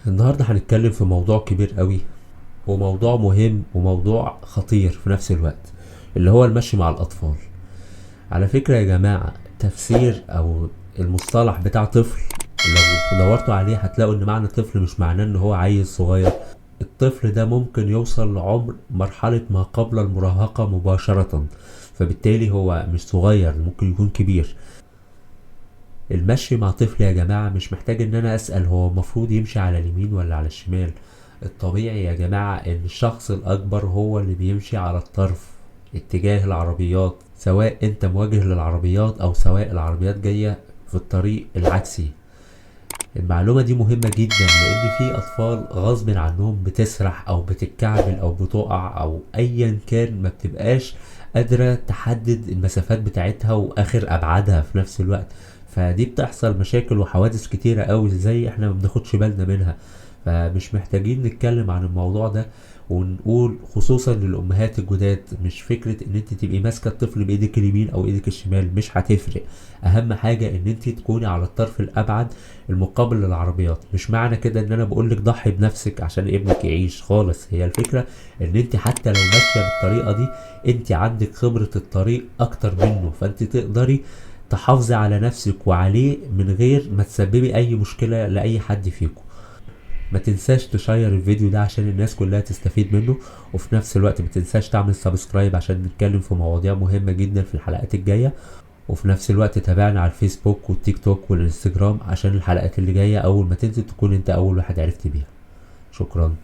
النهاردة هنتكلم في موضوع كبير قوي، وموضوع مهم وموضوع خطير في نفس الوقت، اللي هو المشي مع الأطفال. على فكرة يا جماعة، تفسير أو المصطلح بتاع طفل لو دورتوا عليه هتلاقوا إن معنى طفل مش معناه إن هو عيل صغير. الطفل ده ممكن يوصل لعمر مرحلة ما قبل المراهقة مباشرة، فبالتالي هو مش صغير، ممكن يكون كبير. المشي مع طفل يا جماعة مش محتاج ان انا اسأل هو المفروض يمشي على اليمين ولا على الشمال. الطبيعي يا جماعة ان الشخص الاكبر هو اللي بيمشي على الطرف اتجاه العربيات، سواء انت مواجه للعربيات او سواء العربيات جاية في الطريق العكسي. المعلومة دي مهمة جدا لان في اطفال غصب عنهم بتسرح او بتتكعبل او بتقع او ايا كان، ما بتبقاش قادرة تحدد المسافات بتاعتها واخر ابعادها في نفس الوقت. فدي بتحصل مشاكل وحوادث كتيرة قوي زي احنا ما بناخدش بالنا منها. فمش محتاجين نتكلم عن الموضوع ده ونقول خصوصا للامهات الجداد، مش فكرة ان انت تبقي ماسكة الطفل بايدك اليمين او ايدك الشمال، مش هتفرق. اهم حاجة ان انت تكوني على الطرف الابعد المقابل للعربيات. مش معنى كده ان انا بقولك ضحي بنفسك عشان ابنك يعيش خالص، هي الفكرة ان انت حتى لو ماشية بالطريقة دي انت عندك خبرة الطريق اكتر منه، فانت تقدري تحافظي على نفسك وعليه من غير ما تسببي اي مشكلة لاي حد فيكم. ما تنساش تشير الفيديو ده عشان الناس كلها تستفيد منه، وفي نفس الوقت ما تنساش تعمل سبسكرايب عشان نتكلم في مواضيع مهمة جدا في الحلقات الجاية. وفي نفس الوقت تابعنا على الفيسبوك والتيك توك والانستجرام عشان الحلقات اللي جاية اول ما تنزل تكون انت اول واحد عرفت بيها. شكرا.